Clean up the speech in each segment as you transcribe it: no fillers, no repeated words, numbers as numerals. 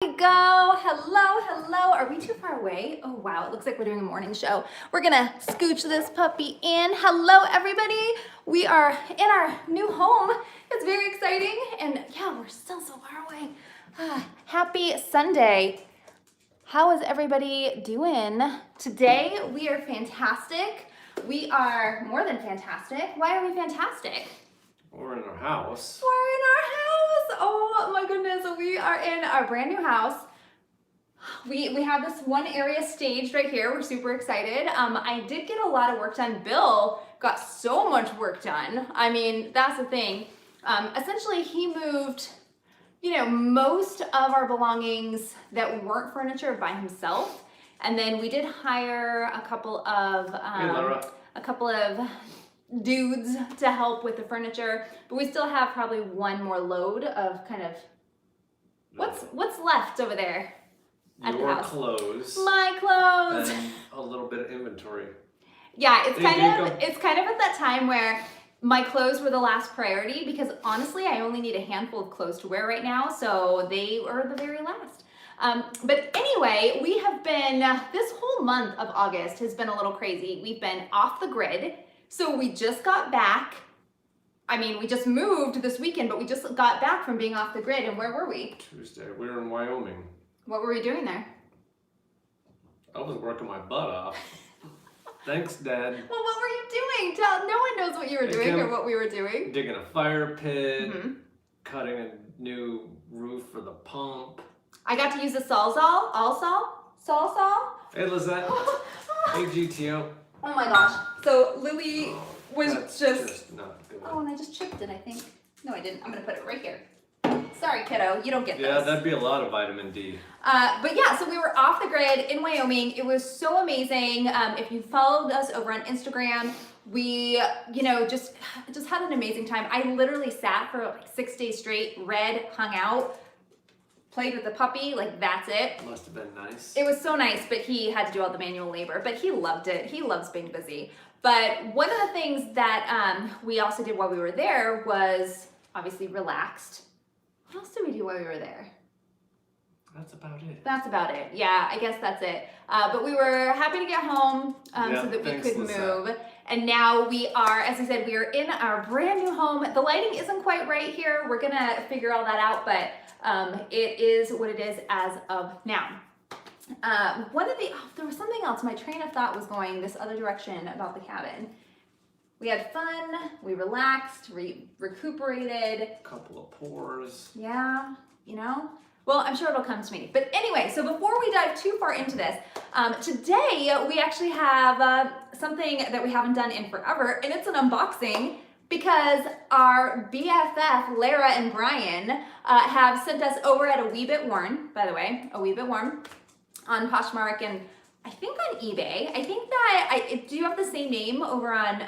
There we go. Hello. Are we too far away? Oh wow, it looks like we're doing a morning show. We're gonna scooch this puppy in. Hello everybody. We are in our new home. It's very exciting and yeah, we're still so far away. Happy Sunday. How is everybody doing? Today we are fantastic. We are more than fantastic. Why are we fantastic? We're in our house. We're in our house. Oh my goodness. We are in our brand new house. We have this one area staged right here. We're super excited. I did get a lot of work done. Bill got so much work done. I mean, that's the thing. Essentially, he moved, most of our belongings that weren't furniture by himself. And then we did hire a couple of dudes to help with the furniture, but we still have probably one more load of kind of what's left over there at the house. Clothes. My clothes. And a little bit of inventory. Yeah, it's kind of at that time where my clothes were the last priority because honestly, I only need a handful of clothes to wear right now, so they are the very last. But anyway, we have been, this whole month of August has been a little crazy. We've been off the grid. So we just got back. I mean, we just moved this weekend, but we just got back from being off the grid. And where were we? Tuesday. We were in Wyoming. What were we doing there? I was working my butt off. Thanks, Dad. Well, what were you doing? No one knows what you were doing or what we were doing. Digging a fire pit, cutting a new roof for the pump. I got to use a Sawzall. Hey, Lizette. Hey, GTO. Oh my gosh. So Lily was just not good. Oh, and I just chipped it, I think. No, I didn't. I'm going to put it right here. Sorry, kiddo. You don't get this. Yeah, that'd be a lot of vitamin D. But yeah, so we were off the grid in Wyoming. It was so amazing. If you followed us over on Instagram, we, just had an amazing time. I literally sat for like 6 days straight, read, hung out, played with the puppy, like that's it. Must have been nice. It was so nice, but he had to do all the manual labor, but he loved it. He loves being busy. But one of the things that we also did while we were there was obviously relaxed. What else did we do while we were there? That's about it. That's about it. Yeah, I guess that's it. But we were happy to get home so that we could move. And now we are, as I said, we are in our brand new home. The lighting isn't quite right here. We're gonna figure all that out, but it is what it is as of now. There was something else. My train of thought was going this other direction about the cabin. We had fun, we relaxed, recuperated. A couple of pours. Yeah, Well, I'm sure it'll come to me. But anyway, so before we dive too far into this, today we actually have something that we haven't done in forever, and it's an unboxing because our BFF, Lara and Brian, have sent us over at A Wee Bit Worn, by the way, A Wee Bit Worn, on Poshmark and I think on eBay. I think that do you have the same name over on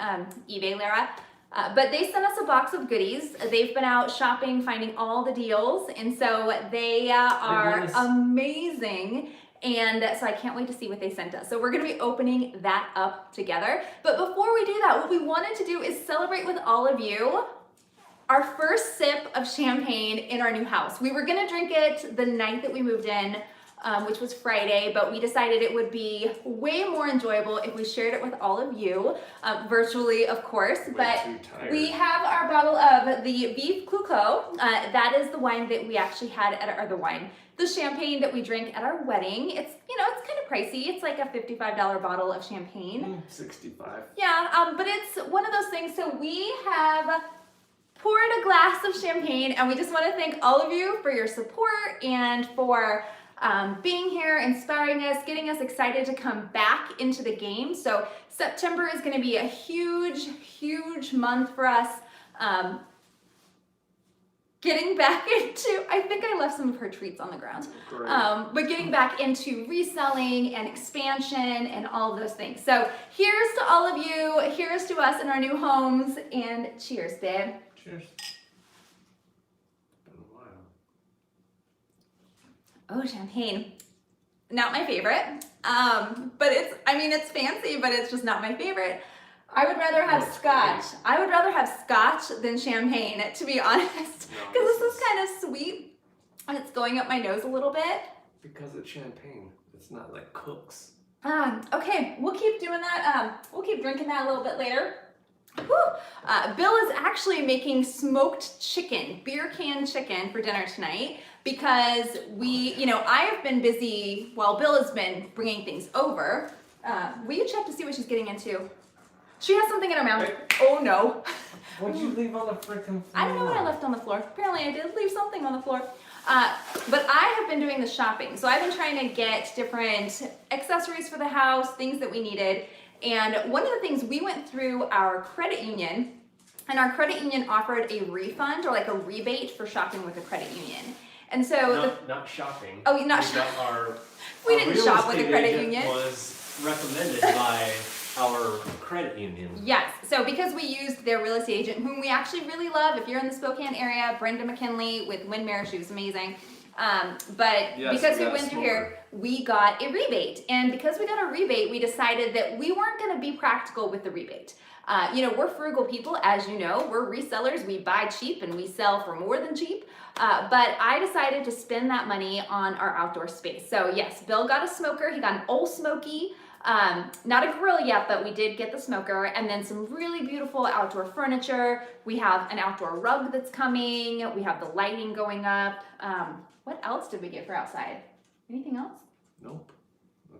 eBay, Lara? But they sent us a box of goodies. They've been out shopping, finding all the deals, and so they are amazing. And so I can't wait to see what they sent us. So we're gonna be opening that up together. But before we do that, what we wanted to do is celebrate with all of you our first sip of champagne in our new house. We were gonna drink it the night that we moved in, which was Friday, but we decided it would be way more enjoyable if we shared it with all of you, virtually, of course. But we have our bottle of the Beef Clicquot. That is the wine that we actually had at the champagne that we drink at our wedding. It's, it's kind of pricey. It's like a $55 bottle of champagne. 65. Yeah, but it's one of those things. So we have poured a glass of champagne, and we just want to thank all of you for your support and for being here, inspiring us, getting us excited to come back into the game. So September is going to be a huge month for us. Getting back into, I think I left some of her treats on the ground, but getting back into reselling and expansion and all of those things. So here's to all of you, here's to us in our new homes, and cheers, babe. Cheers. Been a while. Oh, champagne. Not my favorite, but it's fancy, but it's just not my favorite. I would rather have scotch. I would rather have scotch than champagne, to be honest, because this is kind of sweet. and it's going up my nose a little bit. Because it's champagne. It's not like Cook's. Okay, we'll keep doing that. We'll keep drinking that a little bit later. Bill is actually making smoked chicken, beer can chicken for dinner tonight because I have been busy while Bill has been bringing things over. Will you check to see what she's getting into? She has something in her mouth. Oh no. What'd you leave on the frickin' floor? I don't know what I left on the floor. Apparently I did leave something on the floor. But I have been doing the shopping. So I've been trying to get different accessories for the house, things that we needed. And one of the things, we went through our credit union, and our credit union offered a refund or like a rebate for shopping with a credit union. And so not shopping. Oh, not shopping. We didn't shop with a credit union. Was recommended by our credit union. Yes, so because we used their real estate agent, whom we actually really love. If you're in the Spokane area, Brenda McKinley with Windmere, she was amazing. But yes, because we went through here, we got a rebate. And because we got a rebate, we decided that we weren't gonna be practical with the rebate. We're frugal people, as you know. We're resellers, we buy cheap and we sell for more than cheap. But I decided to spend that money on our outdoor space. So yes, Bill got a smoker, he got an old smoky. Not a grill yet, but we did get the smoker, and then some really beautiful outdoor furniture. We have an outdoor rug that's coming. We have the lighting going up. What else did we get for outside? Anything else? Nope.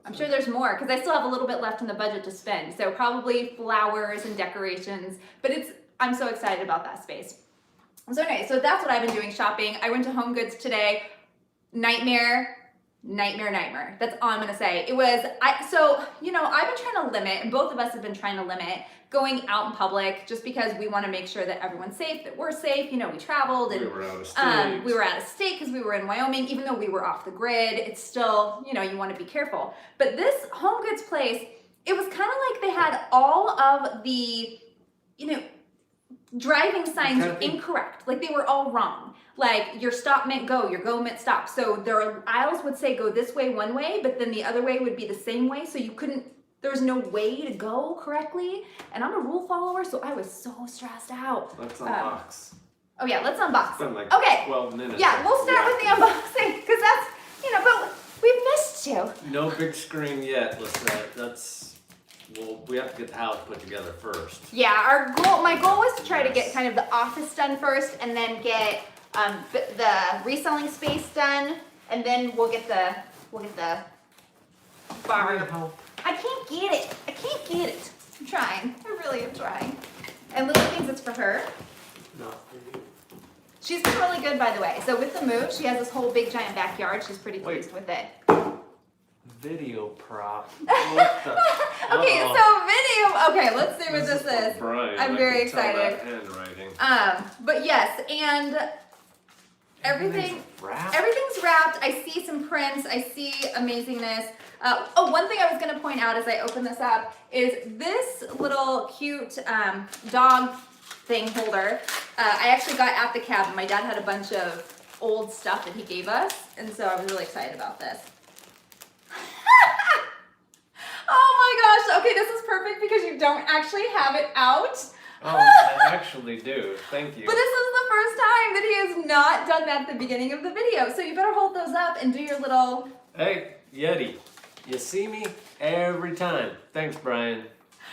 I'm sure there's more because I still have a little bit left in the budget to spend. So probably flowers and decorations, but I'm so excited about that space. So anyway, so that's what I've been doing shopping. I went to Home Goods today. Nightmare. That's all I'm gonna say. I've been trying to limit, and both of us have been trying to limit going out in public just because we want to make sure that everyone's safe, that we're safe. We traveled and we were out of state. We were out of state because we were in Wyoming, even though we were off the grid. It's still, you want to be careful. But this Home Goods place, it was kind of like they had all of the, driving signs incorrect. Like they were all wrong. Like your stop meant go, your go meant stop. So their aisles would say go this way one way, but then the other way would be the same way. So there was no way to go correctly. And I'm a rule follower, so I was so stressed out. Let's unbox. Oh yeah, let's unbox. It's been like okay. 12 minutes. Yeah, we'll start with the unboxing because that's, but we missed you. No big screen yet, we have to get the house put together first. Yeah, my goal was to try to get kind of the office done first and then get the reselling space done, and then we'll get the bar. I can't get it. I'm trying. I really am trying. And Lily thinks it's for her. Not for you. She's been really good, by the way. So with the move, she has this whole big giant backyard. She's pretty pleased with it. Video prop. What the? Okay, so video. Okay, let's see what this is. Brian, I'm very excited. Handwriting. But yes, and everything's wrapped. I see some prints. I see amazingness. One thing I was going to point out as I open this up is this little cute dog thing holder. I actually got at the cabin. My dad had a bunch of old stuff that he gave us, and so I was really excited about this. Oh my gosh. Okay, this is perfect because you don't actually have it out. Oh, I actually do. Thank you. But this is the first time that he has not done that at the beginning of the video. So you better hold those up and do your little... Hey, Yeti. You see me every time. Thanks, Brian.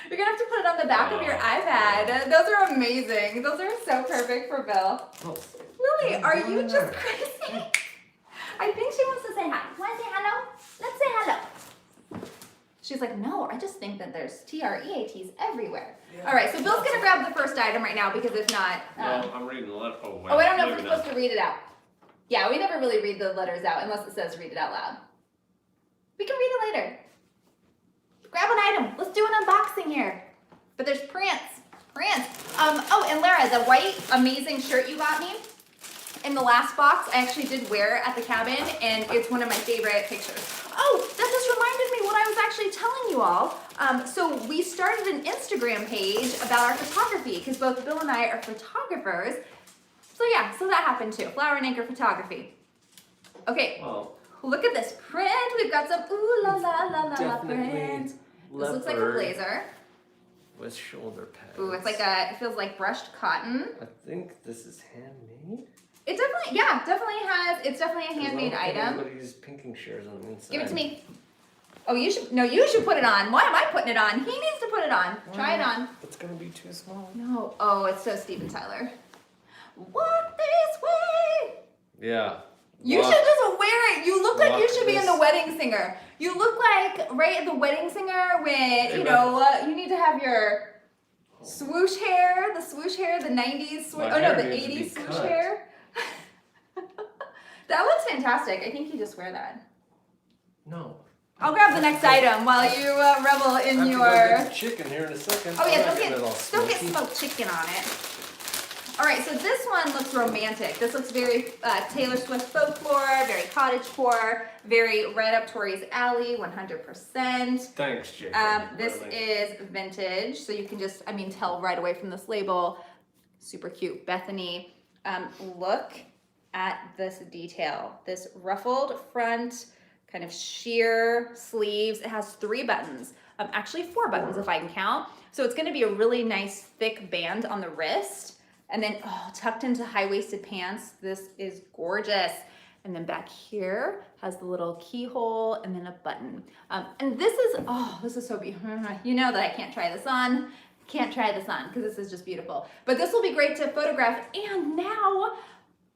You're going to have to put it on the back of your iPad. Those are amazing. Those are so perfect for Bill. Oh. Lily, are you just crazy? I think she wants to say hi. Want to say hello? Let's say hello. She's like, no, I just think that there's TREATs everywhere. Yeah. All right, so Bill's gonna grab the first item right now because if not... No, I'm reading the letter. Oh, wait. I don't know if we're supposed to read it out. Yeah, we never really read the letters out unless it says read it out loud. We can read it later. Grab an item. Let's do an unboxing here. But there's prints. And Lara, the white amazing shirt you got me in the last box, I actually did wear at the cabin, and it's one of my favorite pictures. Oh, that just reminded me what I was actually telling you all. So we started an Instagram page about our photography because both Bill and I are photographers. So yeah, so that happened too. Flower and Anchor Photography. Okay, look at this print. We've got some ooh la la la la la print. This looks like a blazer. With shoulder pads. Ooh, it feels like brushed cotton. I think this is handmade. It definitely, yeah, definitely has, it's definitely a handmade item. Everybody's pinking shares on the inside. Give it to me. Oh, you should put it on. Why am I putting it on? He needs to put it on. Try it on. It's gonna be too small. No, oh, it's so Steven Tyler. Walk this way. Yeah. You should just wear it. You look like you should be in The this- Wedding Singer. You look like, right, The Wedding Singer when, you know, you need to have your swoosh hair, the 90s swoosh, My oh no, hair the needs to be 80s swoosh cut. hair. That looks fantastic. I think you just wear that. No. I'll grab the next item while you revel in I have to your. go get the chicken here in a second. Oh yeah, I'm not don't getting get it all smoky. smoked chicken on it. All right, so this one looks romantic. This looks very Taylor Swift folklore, very cottagecore, very right up Tori's alley, 100%. Thanks, Jake. This is vintage, so you can just, I mean, tell right away from this label. Super cute, Bethany. Look at this detail. This ruffled front, kind of sheer sleeves. It has 3 buttons, actually 4 buttons if I can count. So it's gonna be a really nice thick band on the wrist. And then, oh, tucked into high-waisted pants. This is gorgeous. And then back here has the little keyhole and then a button. And this is so beautiful. You know that I can't try this on. Can't try this on because this is just beautiful. But this will be great to photograph. And now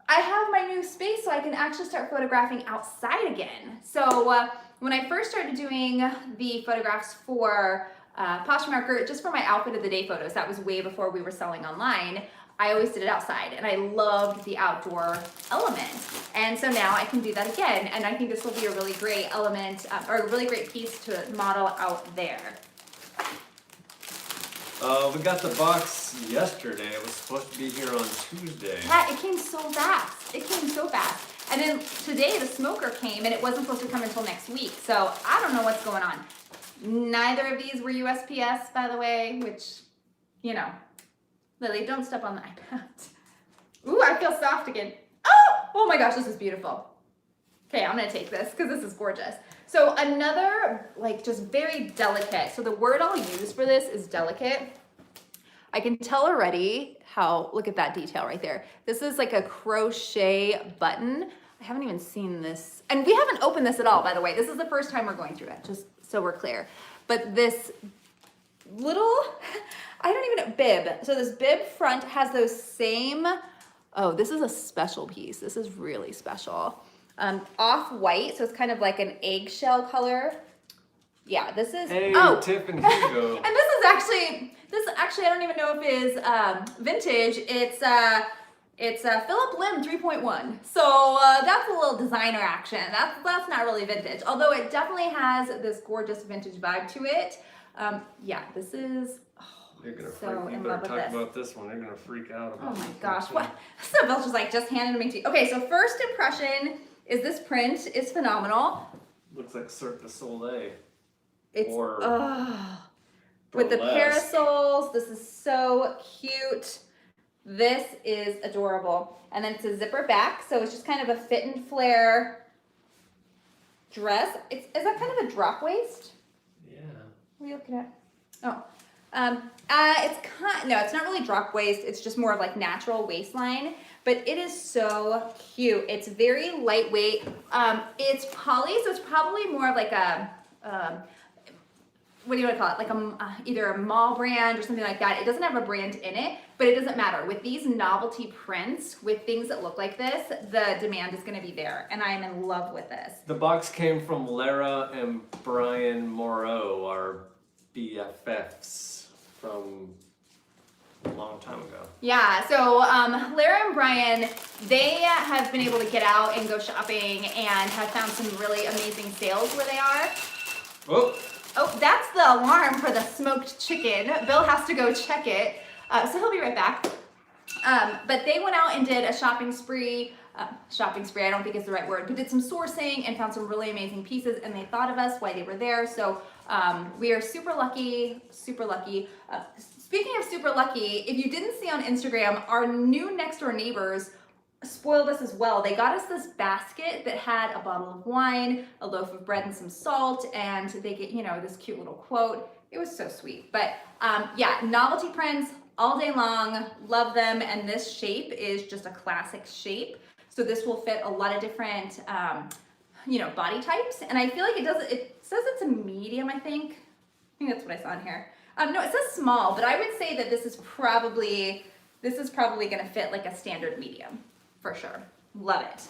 I have my new space so I can actually start photographing outside again. So when I first started doing the photographs for Poshmark, just for my outfit of the day photos, that was way before we were selling online, I always did it outside and I loved the outdoor element. And so now I can do that again. And I think this will be a really great element or a really great piece to model out there. We got the box yesterday. It was supposed to be here on Tuesday. Yeah, it came so fast. It came so fast. And then today the smoker came and it wasn't supposed to come until next week. So I don't know what's going on. Neither of these were USPS, by the way, which, you know, Lily, don't step on the iPad. Ooh, I feel soft again. Oh my gosh, this is beautiful. Okay, I'm gonna take this because this is gorgeous. So another, like, just very delicate. So the word I'll use for this is delicate. I can tell already how, look at that detail right there. This is like a crochet button. I haven't even seen this. And we haven't opened this at all, by the way. This is the first time we're going through it, just so we're clear. But this little, I don't even know, bib. So this bib front has those same, oh, this is a special piece. This is really special. Off-white, so it's kind of like an eggshell color. Yeah, this is, Hey, oh. Tiff and Hugo. And this actually, I don't even know if it is vintage. It's Philip Lim 3.1. So that's a little designer action. That's not really vintage, although it definitely has this gorgeous vintage vibe to it. Yeah, this is, You're gonna so freak. You in better love with talk this. about this one. They're gonna freak out about Oh my this gosh, one, what? So Bill's just like, just handed me to you. Okay, so first impression is this print is phenomenal. Looks like Cirque du Soleil. It's, Or with the burlesque. parasols, this is so cute. This is adorable. And then it's a zipper back, so it's just kind of a fit and flare dress. Is that kind of a drop waist? Yeah. What are you looking at? Oh, no, it's not really drop waist. It's just more of like natural waistline, but it is so cute. It's very lightweight. It's poly, so it's probably more of like a, what do you want to call it? Like either a mall brand or something like that. It doesn't have a brand in it, but it doesn't matter. With these novelty prints, with things that look like this, the demand is going to be there, and I am in love with this. The box came from Lara and Brian Moreau, our BFFs from a long time ago. Yeah, so Lara and Brian, they have been able to get out and go shopping and have found some really amazing sales where they are. Oh, that's the alarm for the smoked chicken. Bill has to go check it, so he'll be right back. But they went out and did a shopping spree. I don't think is the right word, but did some sourcing and found some really amazing pieces, and they thought of us while they were there. So we are super lucky, super lucky. Speaking of super lucky, if you didn't see on Instagram, our new next door neighbors spoiled us as well. They got us this basket that had a bottle of wine, a loaf of bread, and some salt, and they get, you know, this cute little quote. It was so sweet. But yeah, novelty prints, all day long, love them. And this shape is just a classic shape. So this will fit a lot of different, body types. And I feel like it says it's a medium, I think. I think that's what I saw in here. No, it says small, but I would say that this is probably gonna fit like a standard medium, for sure. Love it.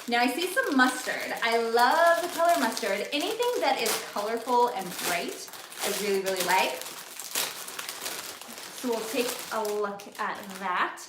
Now I see some mustard. I love the color mustard. Anything that is colorful and bright, I really, really like. So we'll take a look at that.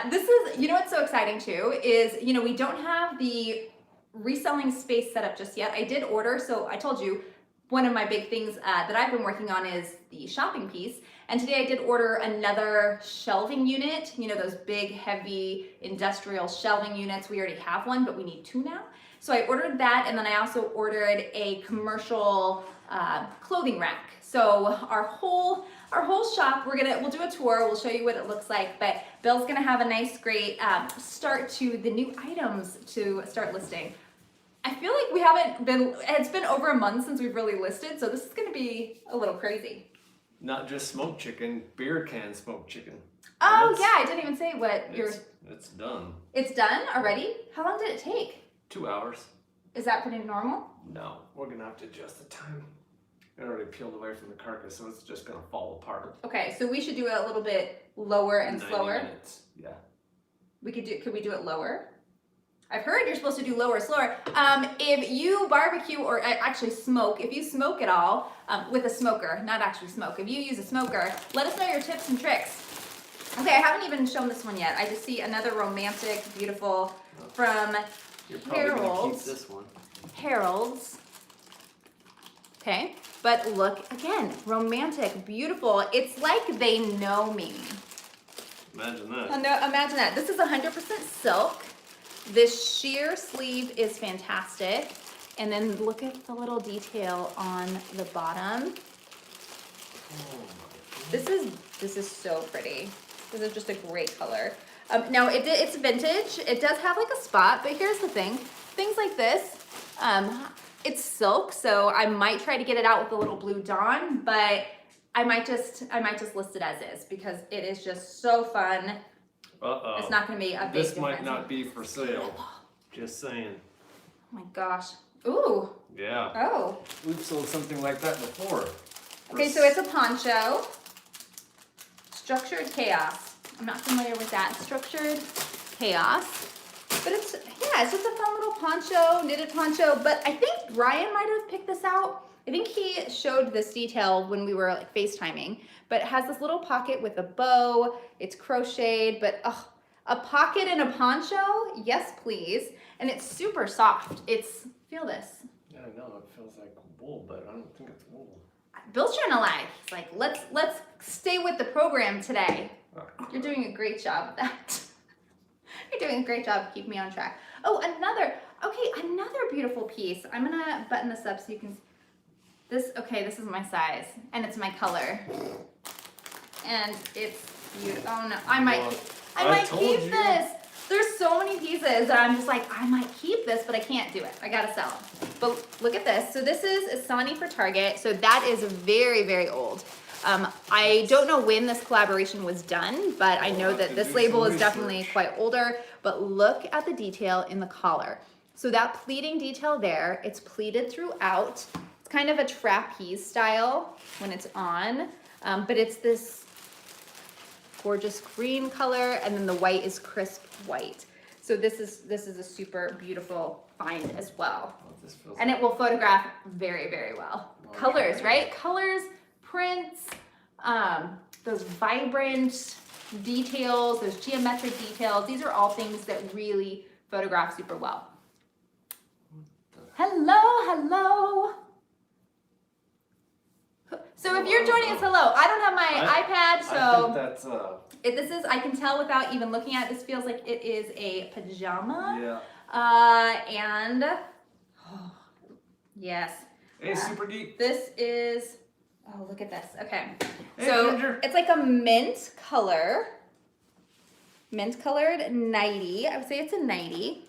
This is, what's so exciting too is, we don't have the reselling space set up just yet. I did order, so I told you, one of my big things that I've been working on is the shopping piece. And today I did order another shelving unit, those big, heavy industrial shelving units. We already have one, but we need 2 now. So I ordered that, and then I also ordered a commercial clothing rack. So our whole shop, we'll do a tour, we'll show you what it looks like, but Bill's gonna have a nice, great start to the new items to start listing. I feel like it's been over a month since we've really listed, so this is gonna be a little crazy. Not just smoked chicken, beer can smoked chicken. Oh yeah, I didn't even say what It's done. It's done already? How long did it take? 2 hours. Is that pretty normal? No, we're gonna have to adjust the time. It already peeled away from the carcass, so it's just gonna fall apart. Okay, so we should do it a little bit lower and 90 slower. minutes. Yeah. Could we do it lower? I've heard you're supposed to do lower, slower. If you barbecue or actually smoke, if you smoke at all with a smoker, not actually smoke, if you use a smoker, let us know your tips and tricks. Okay, I haven't even shown this one yet. I just see another romantic, beautiful from You're probably gonna keep Harold's. this one. Harold's. Okay, but look again, romantic, beautiful. It's like they know me. Imagine that. Imagine that. This is 100% silk. This sheer sleeve is fantastic. And then look at the little detail on the bottom. Oh This is so pretty. This is just a great color. Now it's vintage. It does have like a spot, but here's the thing. Things like this, it's silk, so I might try to get it out with a little blue dawn, but I might just list it as is because it is just so fun. Uh-oh. It's not gonna be a big This might difference. not be for sale. Just saying. Oh my gosh. Ooh. Yeah. Oh. We've sold something like that before. Okay, so it's a poncho. Structured chaos. I'm not familiar with that. Structured chaos. But it's just a fun little poncho, knitted poncho. But I think Brian might have picked this out. I think he showed this detail when we were like FaceTiming. But it has this little pocket with a bow. It's crocheted, but a pocket in a poncho? Yes, please. And it's super soft. Feel this. Yeah, I know, it feels like wool, but I don't think it's wool. Bill's trying to lie. He's like, let's stay with the program today. You're doing a great job of that. You're doing a great job of keeping me on track. Oh, another beautiful piece. I'm gonna button this up so you can, this is my size, and it's my color. And it's beautiful. Oh no, I might keep this. There's so many pieces that I'm just like, I might keep this, but I can't do it. I gotta sell them. But look at this. So this is Asani for Target. So that is very, very old. I don't know when this collaboration was done, but I know that this label is definitely quite older. But look at the detail in the collar. So that pleating detail there, it's pleated throughout. It's kind of a trapeze style when it's on, but it's this gorgeous green color, and then the white is crisp white. So this is a super beautiful find as well. And it will photograph very, very well. Colors, right? Colors, prints, those vibrant details, those geometric details. These are all things that really photograph super well. Hello. So if you're joining us, hello. I don't have my iPad, so I think that's I can tell without even looking at it. This feels like it is a pajama. yeah. And yes. Hey, super geek. This is, oh, look at this. Okay. Hey, So Ginger. it's like a mint color. Mint colored 90. I would say it's a 90.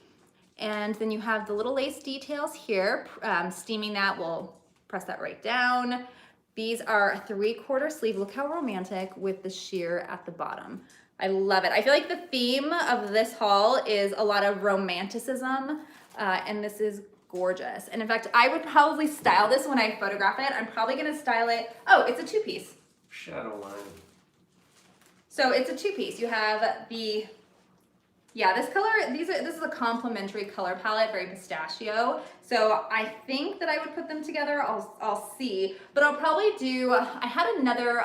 And then you have the little lace details here. Steaming that will press that right down. These are a 3/4 sleeve. Look how romantic with the sheer at the bottom. I love it. I feel like the theme of this haul is a lot of romanticism, and this is gorgeous. And in fact, I would probably style this when I photograph it. I'm probably gonna style it. Oh, it's a 2-piece. Shadow line. So it's a 2-piece. You have the, yeah, this color, this is a complementary color palette, very pistachio. So I think that I would put them together. I'll see, but I'll probably do, I had another,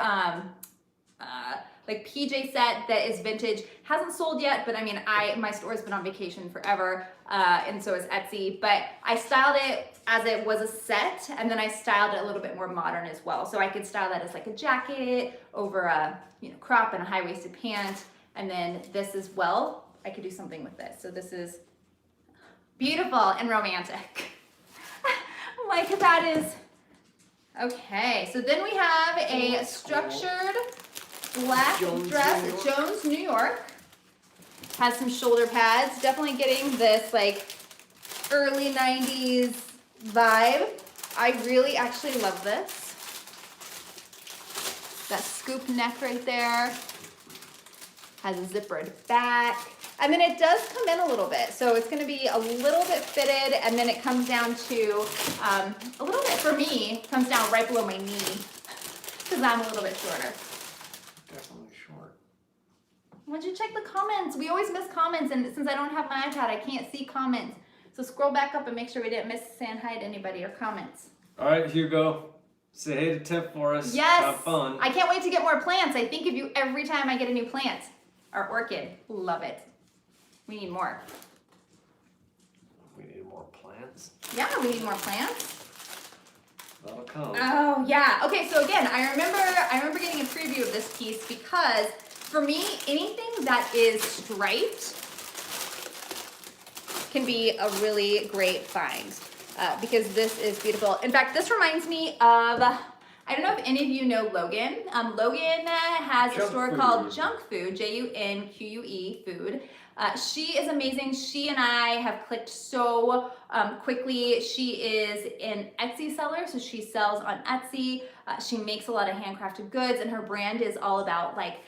like PJ set that is vintage, hasn't sold yet, but I mean, my store's been on vacation forever, and so is Etsy, but I styled it as it was a set, and then I styled it a little bit more modern as well. So I could style that as like a jacket over a crop and a high-waisted pant, and then this as well, I could do something with this. So this is beautiful and romantic. Like that is, okay, so then we have a structured black dress, Jones, New York. Has some shoulder pads, definitely getting this like early 90s vibe. I really actually love this. That scoop neck right there. Has a zippered back. And then it does come in a little bit. So it's gonna be a little bit fitted, and then it comes down to, a little bit for me, comes down right below my knee, because I'm a little bit shorter. Definitely short. Why don't you check the comments? We always miss comments, and since I don't have my iPad, I can't see comments. So scroll back up and make sure we didn't miss saying hi to anybody or comments. All right, Hugo. Say hey to Tiff for us. Yes. Have fun. I can't wait to get more plants. I think of you every time I get a new plant. Our orchid. Love it. We need more. We need more plants. Yeah, we need more plants. That'll come. Oh yeah. Okay, so again, I remember getting a preview of this piece because for me, anything that is striped can be a really great find because this is beautiful. In fact, this reminds me of, I don't know if any of you know Logan. Logan has a store called Junk Food, Junque Food. She is amazing. She and I have clicked so quickly. She is an Etsy seller, so she sells on Etsy. She makes a lot of handcrafted goods, and her brand is all about like,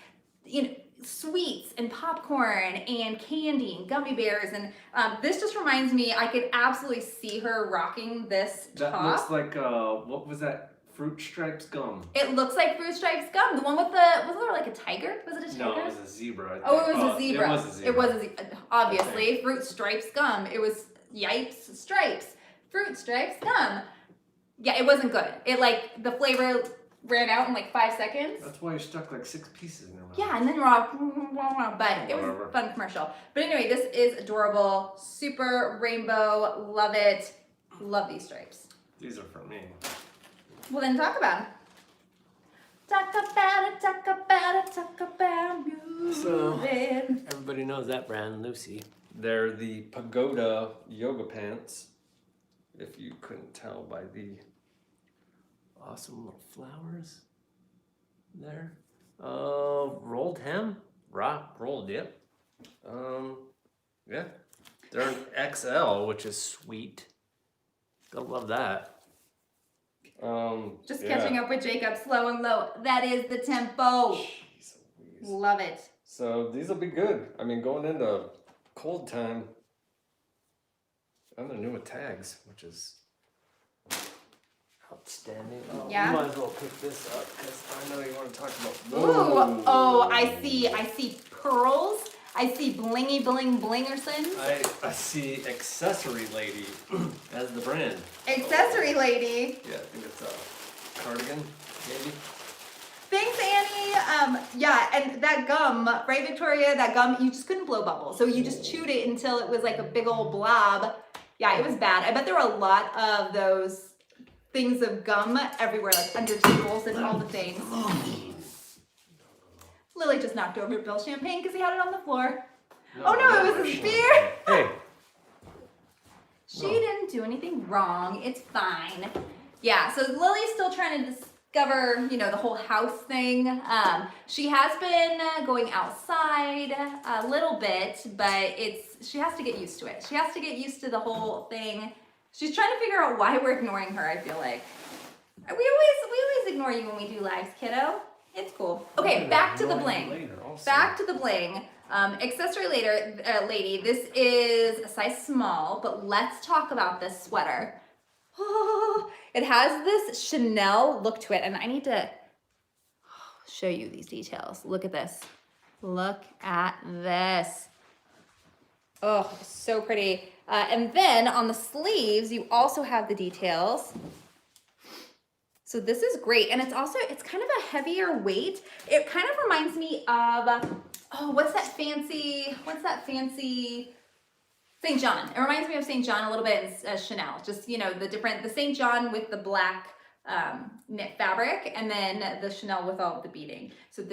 sweets and popcorn and candy and gummy bears. And this just reminds me, I could absolutely see her rocking this top. That looks like, what was that? Fruit Stripes gum. It looks like Fruit Stripes gum. The one with the, was there like a tiger? Was it a tiger? No, it was a zebra. I think. Oh, it was a zebra. It was a zebra. It was a zebra. Obviously, Fruit Stripes gum. It was yipes stripes. Fruit Stripes gum. Yeah, it wasn't good. It like, the flavor ran out in like 5 seconds. That's why you stuck like 6 pieces in your mouth. Yeah, and then you're all, but it was a fun commercial. But anyway, this is adorable. Super rainbow. Love it. Love these stripes. These are for me. Well, then talk about it. Talk about it, talk about it, talk about music. So, everybody knows that brand, Lucy. They're the Pagoda yoga pants, if you couldn't tell by the awesome little flowers there. Rolled hem, rolled, yep. Yeah, they're an XL, which is sweet. Gotta love that. Just yeah. catching up with Jacob, slow and low. That is the tempo. Jeez Louise. Love it. So these will be good. I mean, going into cold time, and they're new with tags, which is outstanding. Oh, Yeah. We might as well pick this up because I know you want to talk about. Ooh, oh, I see pearls. I see blingy bling blingersons. I see Accessory Lady as the brand. Accessory lady. Yeah, I think it's a cardigan, maybe. Thanks, Annie. Yeah, and that gum, right, Victoria? That gum, you just couldn't blow bubbles. So you just chewed it until it was like a big old blob. Yeah, it was bad. I bet there were a lot of those things of gum everywhere, like under tables and all the things. Lily just knocked over Bill's champagne because he had it on the floor. Oh no, it was his beer. Hey. She didn't do anything wrong. It's fine. Yeah, so Lily's still trying to discover, the whole house thing. She has been going outside a little bit, but she has to get used to it. She has to get used to the whole thing. She's trying to figure out why we're ignoring her, I feel like. We always ignore you when we do lives, kiddo. It's cool. Okay, back to the bling. Back to the bling. Accessory lady, this is a size small, but let's talk about this sweater. Oh, it has this Chanel look to it, and I need to show you these details. Look at this. Look at this. Oh, so pretty. And then on the sleeves, you also have the details. So this is great. And it's kind of a heavier weight. It kind of reminds me of, oh, what's that fancy St. John. It reminds me of St. John a little bit as Chanel. Just, you know, the St. John with the black knit fabric, and then the Chanel with all of the beading. So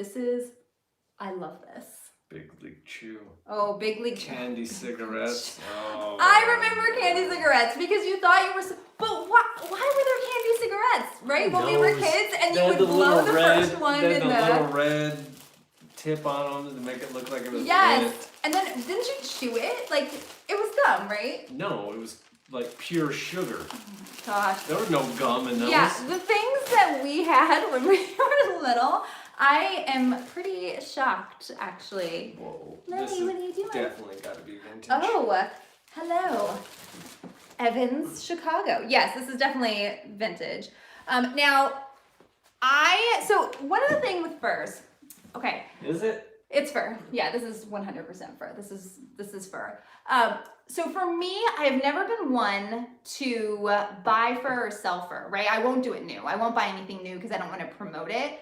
I love this. Big League Chew. Oh, Big League Candy cigarettes. Oh. I remember candy cigarettes because you thought you were, but why were there candy cigarettes, right? When we were kids, and you would blow the first one in the little red tip on them to make it look like it was Yes, and then didn't you chew it? Like, it was gum, right? No, it was like pure sugar. Oh my gosh. There was no gum in those. Yeah, the things that we had when we were little, I am pretty shocked, actually. Whoa. Lenny, what are you doing? Definitely got to be vintage. Oh, hello. Evans, Chicago. Yes, this is definitely vintage. So one of the things with furs, okay. Is it? It's fur. Yeah, this is 100% fur. This is fur. So for me, I have never been one to buy fur or sell fur, right? I won't do it new. I won't buy anything new because I don't want to promote it.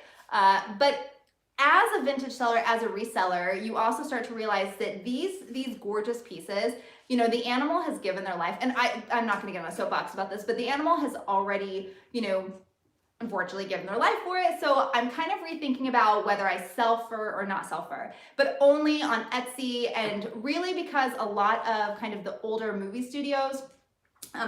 But as a vintage seller, as a reseller, you also start to realize that these gorgeous pieces, you know, the animal has given their life, and I'm not going to get on a soapbox about this, but the animal has already, you know, unfortunately given their life for it. So I'm kind of rethinking about whether I sell fur or not sell fur, but only on Etsy, and really because a lot of kind of the older movie studios,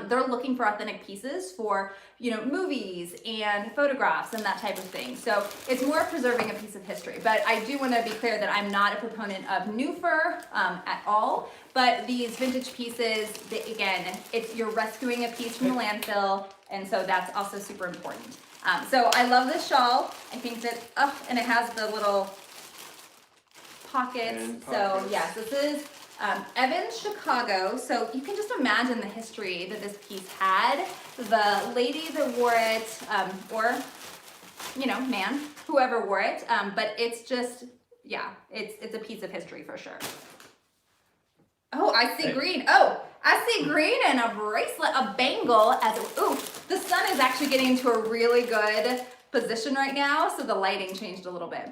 they're looking for authentic pieces for, you know, movies and photographs and that type of thing. So it's more preserving a piece of history. But I do want to be clear that I'm not a proponent of new fur at all. But these vintage pieces, again, you're rescuing a piece from the landfill, and so that's also super important. So I love this shawl. I think that, and it has the little pockets. So yes, this is Evans, Chicago. So you can just imagine the history that this piece had. The lady that wore it, or, you know, man, whoever wore it. But it's just, yeah, it's a piece of history for sure. Oh, I see green. Oh, I see green and a bracelet, a bangle. Ooh, the sun is actually getting into a really good position right now, so the lighting changed a little bit.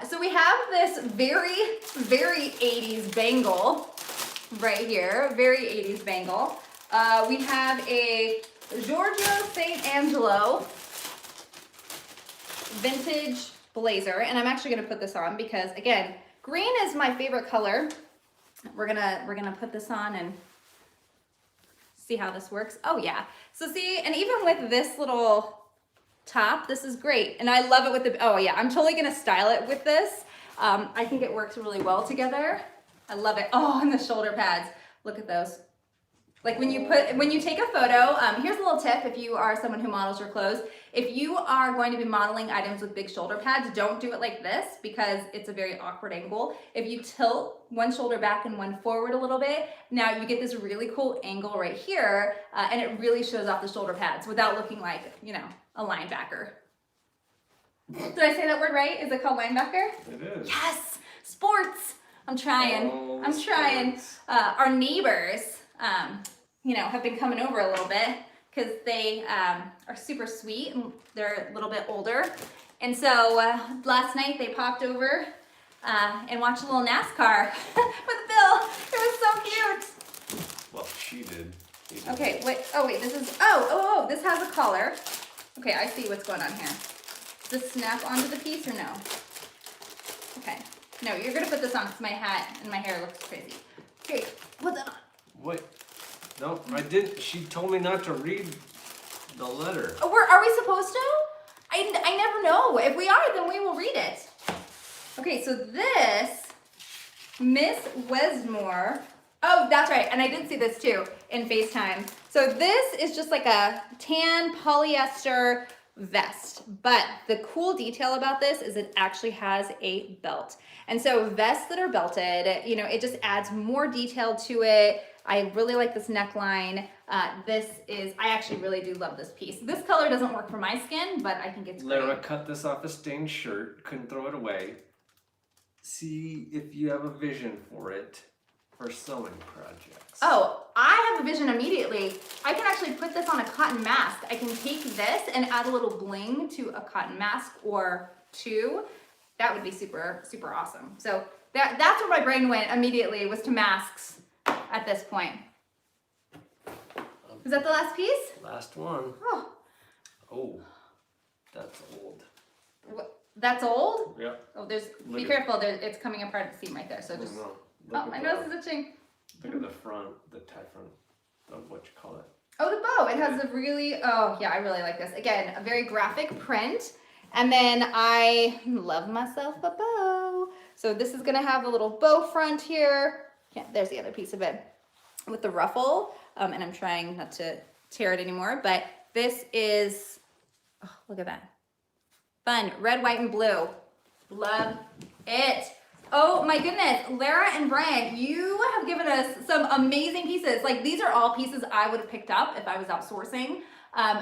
So we have this very, very 80s bangle right here, very 80s bangle. We have a Giorgio St. Angelo vintage blazer, and I'm actually gonna put this on because, again, green is my favorite color. We're gonna put this on and see how this works. Oh yeah. So see, and even with this little top, this is great. And I love it with oh yeah, I'm totally gonna style it with this. I think it works really well together. I love it. Oh, and the shoulder pads. Look at those. Like when you take a photo, here's a little tip if you are someone who models your clothes. If you are going to be modeling items with big shoulder pads, don't do it like this because it's a very awkward angle. If you tilt one shoulder back and one forward a little bit, now you get this really cool angle right here, and it really shows off the shoulder pads without looking like, you know, a linebacker. Did I say that word right? Is it called linebacker? It is. Yes, sports. I'm trying. Oh, I'm trying. Our neighbors, you know, have been coming over a little bit because they are super sweet and they're a little bit older. And so last night they popped over and watched a little NASCAR with Bill. It was so cute. Well, she did. Okay, wait. Oh, wait. This is. This has a collar. Okay, I see what's going on here. Does this snap onto the piece or no? Okay. No, you're gonna put this on because my hat and my hair looks crazy. Okay, put that on. Wait. No, I didn't. She told me not to read the letter. Oh, are we supposed to? I never know. If we are, then we will read it. Okay, so this, Miss Wesmore. Oh, that's right. And I did see this too in FaceTime. So this is just like a tan polyester vest. But the cool detail about this is it actually has a belt. And so vests that are belted, you know, it just adds more detail to it. I really like this neckline. I actually really do love this piece. This color doesn't work for my skin, but I think it's great. Lara cut this off a stained shirt, couldn't throw it away. See if you have a vision for it for sewing projects. Oh, I have a vision immediately. I can actually put this on a cotton mask. I can take this and add a little bling to a cotton mask or two. That would be super, super awesome. So that's where my brain went immediately, was to masks at this point. Is that the last piece? Last one. Oh, Oh, that's old. that's old? Yep. Oh, be Look careful. It's coming apart at the seam right there. So just, No, oh, my nose is itching. Look at the front, the tie front of what you call it. Oh, the bow. It has a really, oh yeah, I really like this. Again, a very graphic print. And then I love myself a bow. So this is gonna have a little bow front here. Yeah, there's the other piece of it with the ruffle. And I'm trying not to tear it anymore, but this is, oh, look at that. Fun, red, white, and blue. Love it. Oh my goodness, Lara and Brian, you have given us some amazing pieces. Like, these are all pieces I would have picked up if I was outsourcing.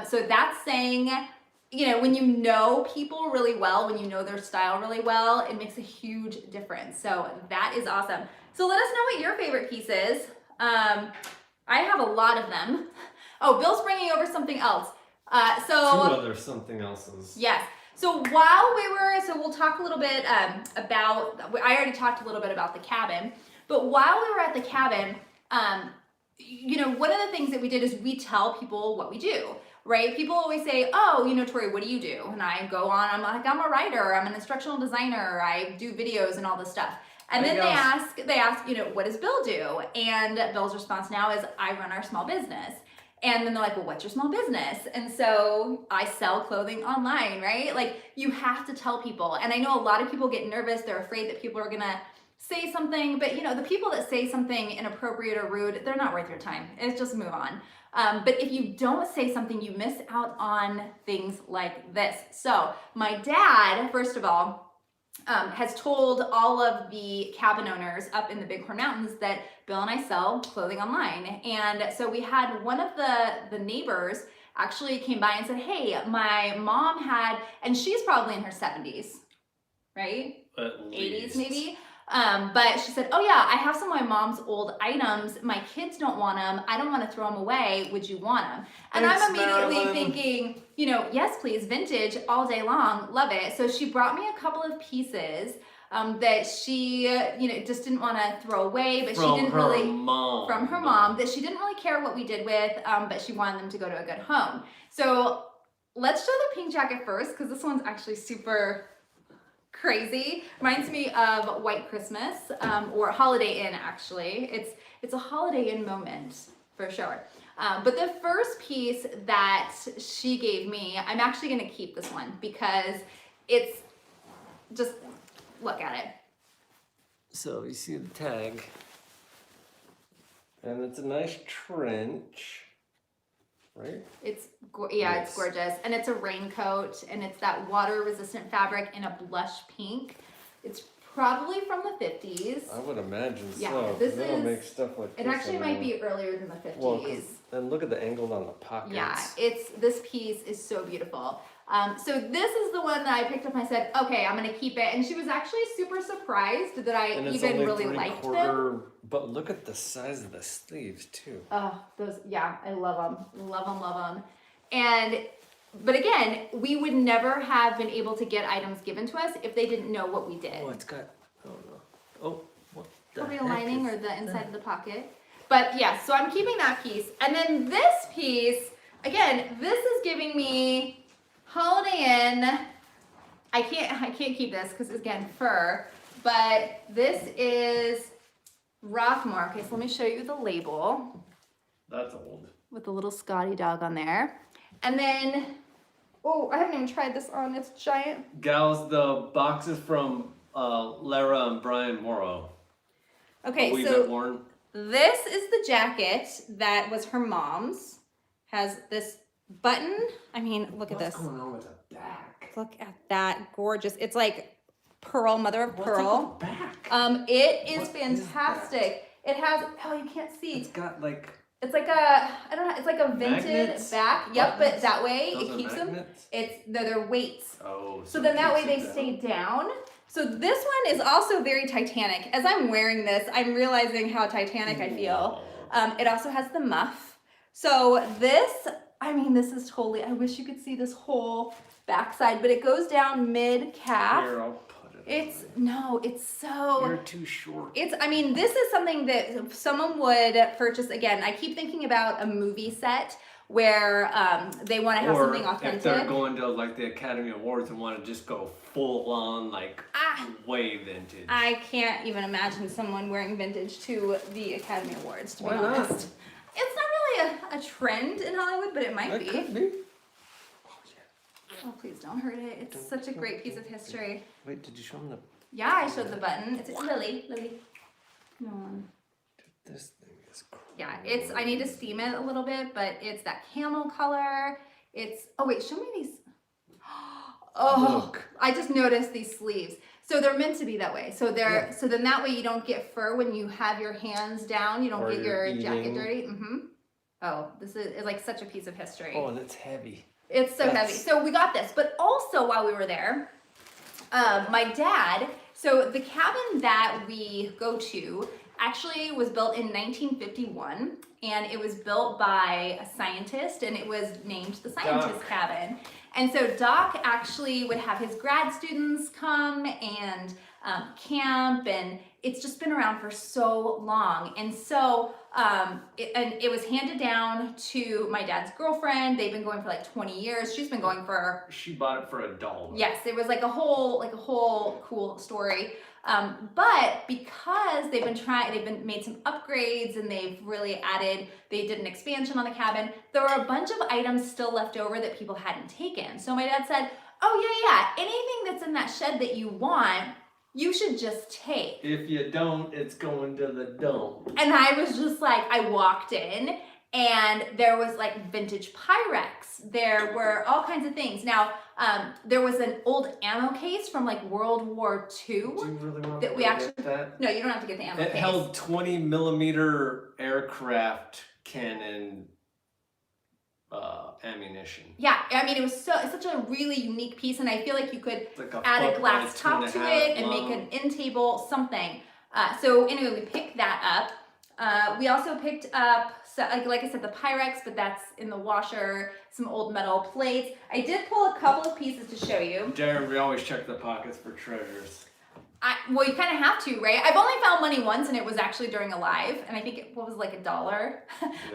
So that's saying, you know, when you know people really well, when you know their style really well, it makes a huge difference. So that is awesome. So let us know what your favorite piece is. I have a lot of them. Oh, Bill's bringing over something else. Two So other something else's. yes. So we'll talk a little bit about, I already talked a little bit about the cabin, but while we were at the cabin, you know, one of the things that we did is we tell people what we do, right? People always say, oh, you know, Tori, what do you do? And I go on, I'm like, I'm a writer, I'm an instructional designer, I do videos and all this stuff. And then they ask, you know, what does Bill do? And Bill's response now is, I run our small business. And then they're like, well, what's your small business? And so I sell clothing online, right? Like, you have to tell people. And I know a lot of people get nervous. They're afraid that people are gonna say something, but you know, the people that say something inappropriate or rude, they're not worth your time. It's just move on. But if you don't say something, you miss out on things like this. So my dad, first of all, has told all of the cabin owners up in the Bighorn Mountains that Bill and I sell clothing online. And so we had one of the neighbors actually came by and said, hey, my mom had, and she's probably in her 70s, right? At 80s least. maybe. But she said, oh yeah, I have some of my mom's old items. My kids don't want them. I don't want to throw them away. Would you want them? And Thanks, I'm immediately Marilyn. thinking, you know, yes, please, vintage all day long. Love it. So she brought me a couple of pieces that she, you know, just didn't want to throw away, but she didn't really, from her mom, that she didn't really care what we did with, but she wanted them to go to a good home. So let's show the pink jacket first, because this one's actually super crazy. Reminds me of White Christmas, or Holiday Inn, actually. It's a Holiday Inn moment for sure. But the first piece that she gave me, I'm actually gonna keep this one because it's just, look at it. So you see the tag, and it's a nice trench, right? It's Yes. gorgeous, and it's a raincoat, and it's that water-resistant fabric in a blush pink. It's probably from the 50s. I would imagine Yeah, so. 'Cause this they don't is- make stuff like It this actually might anymore. be earlier than the 50s. Well, and look at the angle on the pockets. Yeah, this piece is so beautiful. So this is the one that I picked up and I said, okay, I'm gonna keep it. And she was actually super surprised that I And it's even only really liked them. 3/4, but look at the size of the sleeves too. Oh, those, yeah, I love them. Love them, love them. But again, we would never have been able to get items given to us if they didn't know what we did. Oh, it's got, oh no. Oh, what the Probably a heck lining is or the inside that? of the pocket. But yeah, so I'm keeping that piece. And then this piece, again, this is giving me Holiday Inn. I can't keep this because it's, again, fur. But this is Rockmore. Okay, so let me show you the label That's old. with the little Scotty dog on there. And then, oh, I haven't even tried this on. It's giant. Gals, the box is from Lara and Brian Morrow. Okay, We've so been worn. this is the jacket that was her mom's. Has this button. I mean, look at this. What's going on with the back? Look at that, gorgeous. It's like pearl, mother of What's pearl. up with the back? It is What is fantastic. It has, oh, you can't see. It's got like It's like a, I don't know, it's like a vented magnets? back. Yep, but that way Those it are keeps them. magnets? They're weights. Oh, So then that way it they keeps it stay down. down. So this one is also very Titanic. As I'm wearing this, I'm realizing how Titanic I feel. It also has the muff. So this, I mean, this is totally, I wish you could see this whole backside, but it goes down mid-calf. Here, I'll put it. It's so, You're too short. I mean, this is something that someone would purchase. Again, I keep thinking about a movie set where they want to have something authentic. If they're going to like the Academy Awards and want to just go full on like way vintage. I can't even imagine someone wearing vintage to the Academy Awards, to be Why not? honest. It's not really a trend in Hollywood, but it might It be. could be. Oh, please don't hurt it. It's such a great piece of history. Wait, did you show them Yeah, I showed the button. It's Lily. Come on. this thing is crazy. Yeah, I need to steam it a little bit, but it's that camel color. Oh wait, show me these. Oh, Look. I just noticed these sleeves. So they're meant to be that way. So so then that way you don't get fur when you have your hands down. You don't Or get you're your jacket eating. dirty. Oh, this is like such a piece of history. Oh, and it's heavy. It's so heavy. So we got this, but also while we were there, my dad, so the cabin that we go to actually was built in 1951, and it was built by a scientist, and it was named the Scientist Doc. Cabin. And so Doc actually would have his grad students come and camp, and it's just been around for so long. And so it was handed down to my dad's girlfriend. They've been going for like 20 years. She's been going for, She bought it for $1. yes, it was like a whole cool story. But because they've been made some upgrades, and they did an expansion on the cabin, there were a bunch of items still left over that people hadn't taken. So my dad said, oh yeah, anything that's in that shed that you want, you should just take. If you don't, it's going to the dump. And I was just like, I walked in, and there was like vintage Pyrex. There were all kinds of things. Now, there was an old ammo case from like World War II. Do you really want That to we actually- get that? No, you don't have to get the ammo It case. held 20 millimeter aircraft cannon ammunition. Yeah, I mean, it's such a really unique piece, and I feel like you could It's like a add foot a by glass top 2.5 to it and make long. an end table, something. So anyway, we picked that up. We also picked up, like I said, the Pyrex, but that's in the washer, some old metal plates. I did pull a couple of pieces to show you. Darren, we always check the pockets for treasures. Well, you kind of have to, right? I've only found money once, and it was actually during a live, and I think it was like $1.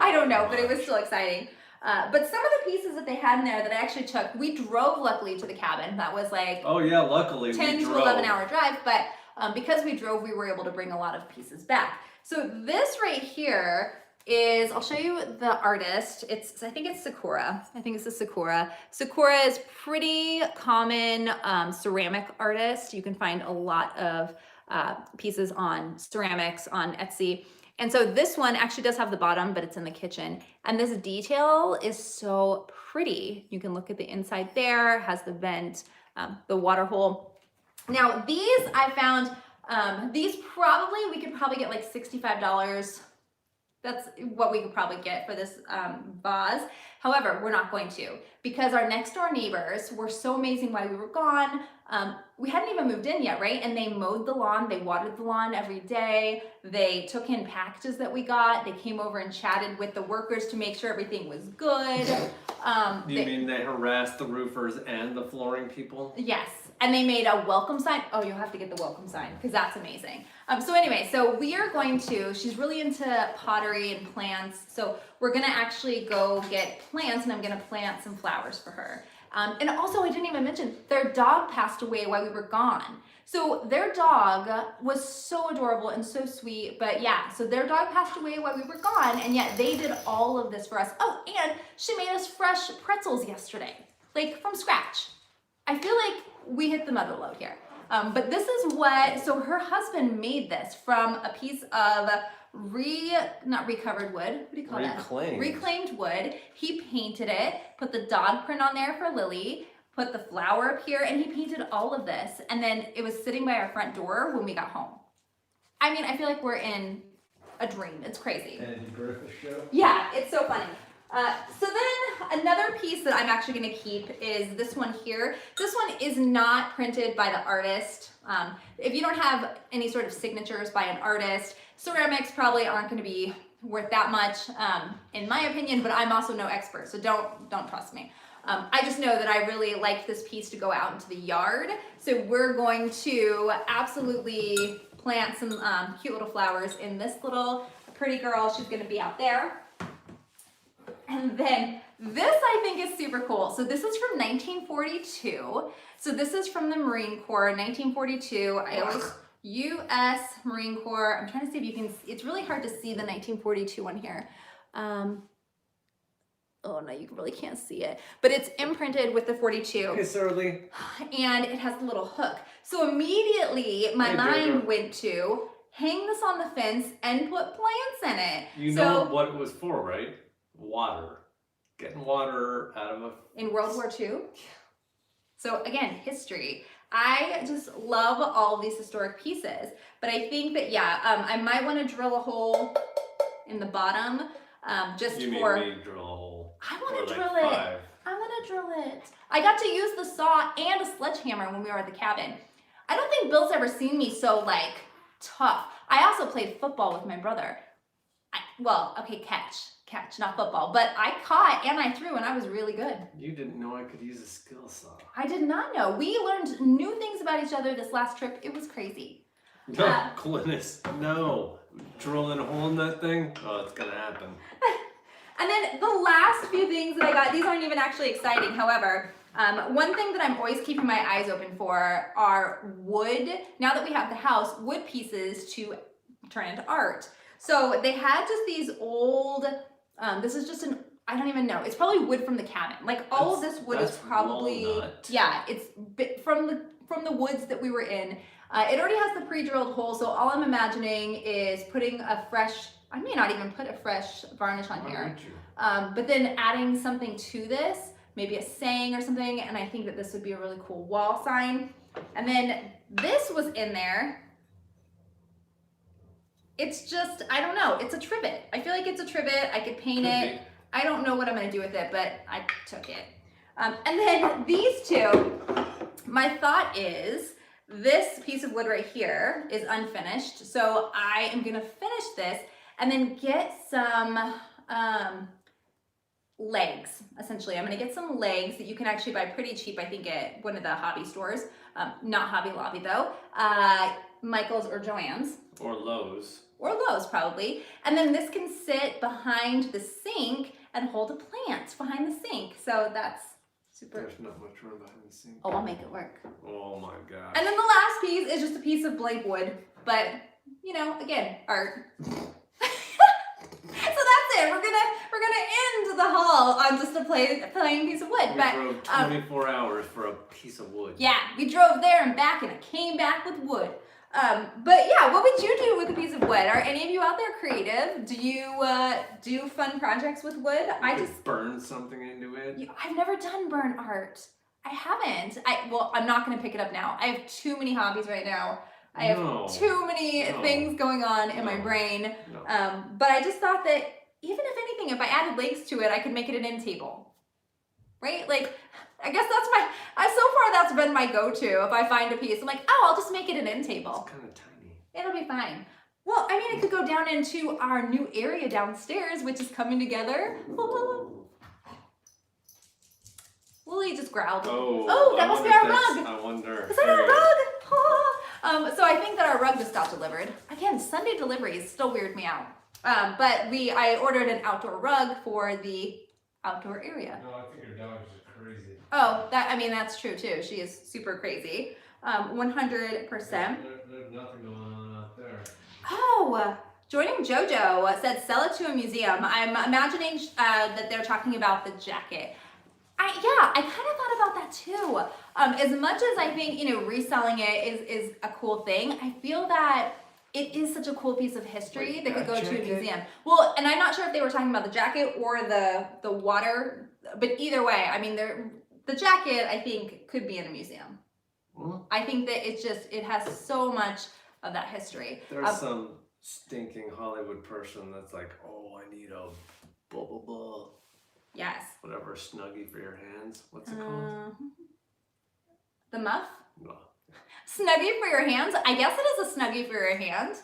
I don't know, but it was still exciting. But some of the pieces that they had in there that I actually took, we drove luckily to the cabin. That was like Oh yeah, luckily 10 we to drove. 11 hour drive, but because we drove, we were able to bring a lot of pieces back. So this right here is, I'll show you the artist. I think it's Sakura. I think it's a Sakura. Sakura is pretty common ceramic artist. You can find a lot of pieces on ceramics on Etsy. And so this one actually does have the bottom, but it's in the kitchen. And this detail is so pretty. You can look at the inside there, has the vent, the water hole. Now these I found, we could probably get like $65. That's what we could probably get for this vase. However, we're not going to, because our next door neighbors were so amazing while we were gone. We hadn't even moved in yet, right? And they mowed the lawn, they watered the lawn every day. They took in packages that we got. They came over and chatted with the workers to make sure everything was good. You mean they harassed the roofers and the flooring people? Yes, and they made a welcome sign. Oh, you'll have to get the welcome sign because that's amazing. So anyway, so we are going to, she's really into pottery and plants. So we're gonna actually go get plants, and I'm gonna plant some flowers for her. And also, I didn't even mention, their dog passed away while we were gone. So their dog was so adorable and so sweet, but yeah, so their dog passed away while we were gone, and yet they did all of this for us. Oh, and she made us fresh pretzels yesterday, like from scratch. I feel like we hit the mother lode here. But this is so her husband made this from a piece of not recovered wood. What do you call Reclaimed. that? Reclaimed wood. He painted it, put the dog print on there for Lily, put the flower up here, and he painted all of this. And then it was sitting by our front door when we got home. I mean, I feel like we're in a dream. It's crazy. Andy Griffith show. Yeah, it's so funny. So then another piece that I'm actually going to keep is this one here. This one is not printed by the artist. If you don't have any sort of signatures by an artist, ceramics probably aren't going to be worth that much, in my opinion, but I'm also no expert, so don't trust me. I just know that I really like this piece to go out into the yard. So we're going to absolutely plant some cute little flowers in this little pretty girl. She's going to be out there. And then this I think is super cool. So this is from 1942. So this is from the Marine Corps, 1942. I always, U.S. Marine Corps. I'm trying to see if you can, it's really hard to see the 1942 one here. Oh no, you really can't see it. But it's imprinted with the 42. Hey, Surly. And it has a little hook. So immediately my mind went to hang this on the fence and put plants in it. You know what it was for, right? Water. Getting water out of a... In World War II? So again, history. I just love all of these historic pieces. But I think that, yeah, I might want to drill a hole in the bottom just you for... You mean me drill a hole? I want to like drill it. 5. I want to drill it. I got to use the saw and a sledgehammer when we were at the cabin. I don't think Bill's ever seen me so, like, tough. I also played football with my brother. Catch, not football. But I caught and I threw and I was really good. You didn't know I could use a skill saw. I did not know. We learned new things about each other this last trip. It was crazy. No, Clintus, no. Drilling a hole in that thing? Oh, it's gonna happen. And then the last few things that I got, these aren't even actually exciting. However, one thing that I'm always keeping my eyes open for are wood. Now that we have the house, wood pieces to turn into art. So they had just these old, this is just I don't even know. It's probably wood from the cabin. Like all of this wood is probably, walnut. Yeah, it's from the woods that we were in. It already has the pre-drilled hole. So all I'm imagining is putting a fresh, I may not even put a fresh varnish on here. But then adding something to this, maybe a saying or something. And I think that this would be a really cool wall sign. And then this was in there. It's just, I don't know, it's a trivet. I feel like it's a trivet. I could paint it. I don't know what I'm gonna do with it, but I took it. And then these two, my thought is this piece of wood right here is unfinished. So I am gonna finish this and then get some legs, essentially. I'm gonna get some legs that you can actually buy pretty cheap, I think, at one of the hobby stores. Not Hobby Lobby though. Michael's or Joann's. Or Lowe's. Or Lowe's probably. And then this can sit behind the sink and hold a plant behind the sink. So that's super. There's not much room behind the sink. Oh, I'll make it work. Oh my god. And then the last piece is just a piece of blank wood. But, you know, again, art. So that's it. We're gonna end the haul on just a plain piece of wood. We but drove 24 hours for a piece of wood. Yeah, we drove there and back, and it came back with wood. But yeah, what would you do with a piece of wood? Are any of you out there creative? Do you do fun projects with wood? I just burn something into it. I've never done burn art. I haven't. I'm not gonna pick it up now. I have too many hobbies right now. I have too many things going on in my brain. But I just thought that even if anything, if I added legs to it, I could make it an end table. Right? Like, I guess that's so far that's been my go-to. If I find a piece, I'm like, oh, I'll just make it an end table. It's kind of tiny. It'll be fine. Well, I mean, it could go down into our new area downstairs, which is coming together. Lily just growled. Oh, that must be our rug. I wonder. Is that our rug? So I think that our rug just got delivered. Again, Sunday deliveries still weird me out. But I ordered an outdoor rug for the outdoor area. No, I think your dog's just crazy. Oh, that's true too. She is super crazy. 100%. There's nothing going on out there. Oh, Joining JoJo said sell it to a museum. I'm imagining that they're talking about the jacket. I kind of thought about that too. As much as I think, reselling it is a cool thing, I feel that it is such a cool piece of history Like that could go that to a jacket? museum. Well, and I'm not sure if they were talking about the jacket or the water, but either way, I mean, the jacket I think could be in a museum. Well, I think that it has so much of that history. there's some stinking Hollywood person that's like, oh, I need a blah blah blah, Yes. whatever snuggie for your hands. What's it called? The muff? No. Snuggie for your hands? I guess it is a snuggie for your hand.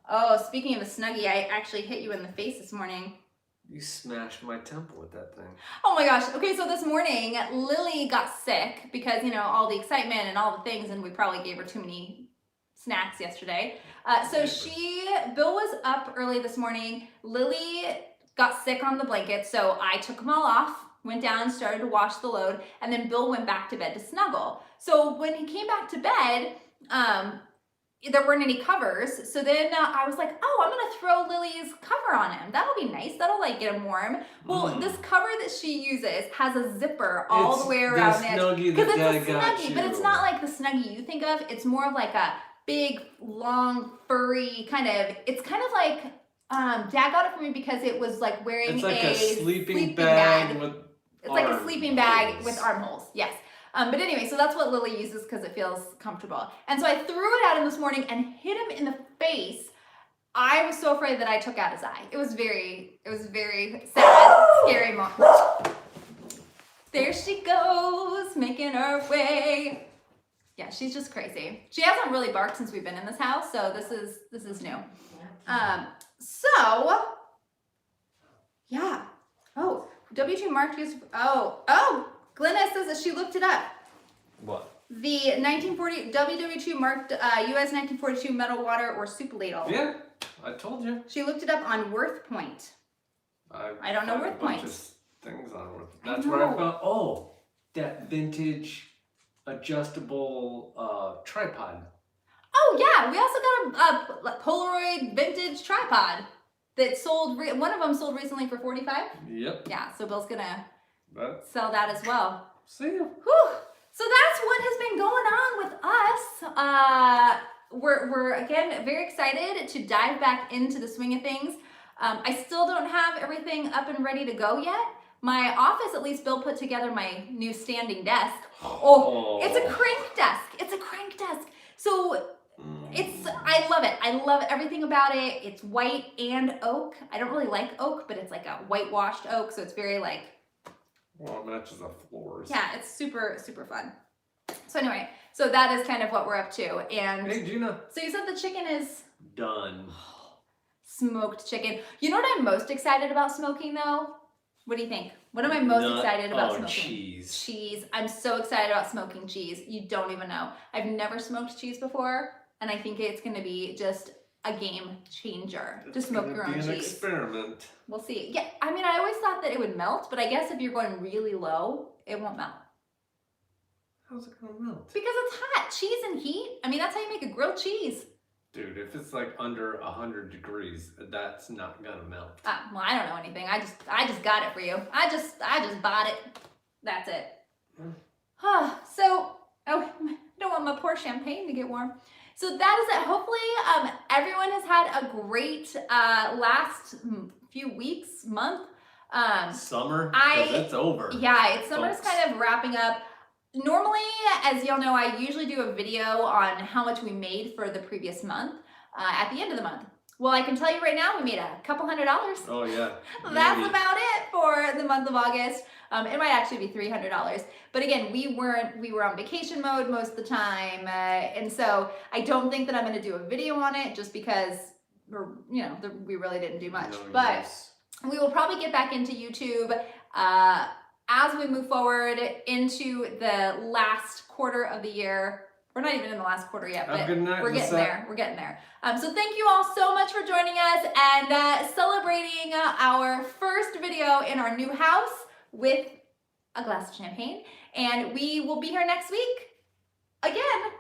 Oh, speaking of a snuggie, I actually hit you in the face this morning. You smashed my temple with that thing. Oh my gosh. Okay, so this morning, Lily got sick because, all the excitement and all the things, and we probably gave her too many snacks yesterday. Bill was up early this morning. Lily got sick on the blanket, so I took them all off, went down, started to wash the load, and then Bill went back to bed to snuggle. So when he came back to bed, there weren't any covers. So then I was like, oh, I'm gonna throw Lily's cover on him. That'll be nice. That'll like get him warm. Well, this cover that she uses has a zipper all the way around it. Because it's a snuggie, but it's not like the snuggie you think of. It's more of like a big, long, furry kind of, it's kind of like, Dad got it for me because it was like wearing it's like a sleeping bag with It's like a sleeping bag with armholes, yes. But anyway, so that's what Lily uses because it feels comfortable. And so I threw it at him this morning and hit him in the face. I was so afraid that I took out his eye. It was very sad, scary moment. There she goes, making her way. Yeah, she's just crazy. She hasn't really barked since we've been in this house, so this is new. Yeah. Oh, W2 marked used. Oh, Glenna says that she looked it up. What? The 1940 WW2 marked U.S. 1942 metal water or soup ladle. Yeah, I told you. She looked it up on Worth Point. I don't know Worth Point. Things on Worth. That's where I found. Oh, that vintage adjustable tripod. Oh yeah, we also got a Polaroid vintage tripod that sold. One of them sold recently for $45. Yep. Yeah, so Bill's gonna That's. sell that as well. See ya. Whew. So that's what has been going on with us. We're again very excited to dive back into the swing of things. I still don't have everything up and ready to go yet. My office, at least Bill put together my new standing desk. Oh, it's a crank desk. It's a crank desk. So I love it. I love everything about it. It's white and oak. I don't really like oak, but it's like a whitewashed oak, so it's very like. Well, it matches the floors. Yeah, it's super, super fun. So anyway, so that is kind of what we're up to. And Hey, Gina. so you said the chicken is Done. smoked chicken. You know what I'm most excited about smoking though? What do you think? What am I most excited about smoking? Cheese. Cheese. I'm so excited about smoking cheese. You don't even know. I've never smoked cheese before, and I think it's going to be just a game changer to smoke your own It's gonna be cheese. an experiment. We'll see. Yeah, I mean, I always thought that it would melt, but I guess if you're going really low, it won't melt. How's it gonna melt? Because it's hot. Cheese and heat. I mean, that's how you make a grilled cheese. Dude, if it's like under 100 degrees, that's not gonna melt. Well, I don't know anything. I just got it for you. I just bought it. That's it. So, I don't want my poor champagne to get warm. So that is it. Hopefully, everyone has had a great last few weeks, month. Summer? 'Cause it's over. Yeah, summer's Folks. kind of wrapping up. Normally, as y'all know, I usually do a video on how much we made for the previous month at the end of the month. Well, I can tell you right now, we made a couple $100. Oh yeah. That's Maybe. about it for the month of August. It might actually be $300. But again, we were on vacation mode most of the time. And so I don't think that I'm going to do a video on it just because we really didn't do much. No, but yes. we will probably get back into YouTube as we move forward into the last quarter of the year. We're not even in the last quarter yet, but Good night, we're getting Lisa. there. We're getting there. So thank you all so much for joining us and celebrating our first video in our new house with a glass of champagne. And we will be here next week again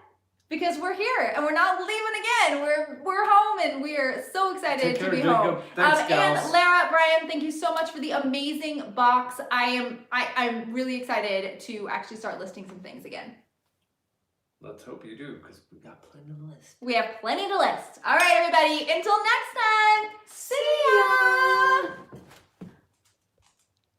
because we're here and we're not leaving again. We're home and we're so excited to be home. Thanks, gals. And Lara, Brian, thank you so much for the amazing box. I'm really excited to actually start listing some things again. Let's hope you do, because we got plenty to list. We have plenty to list. All right, everybody. Until next time. See ya.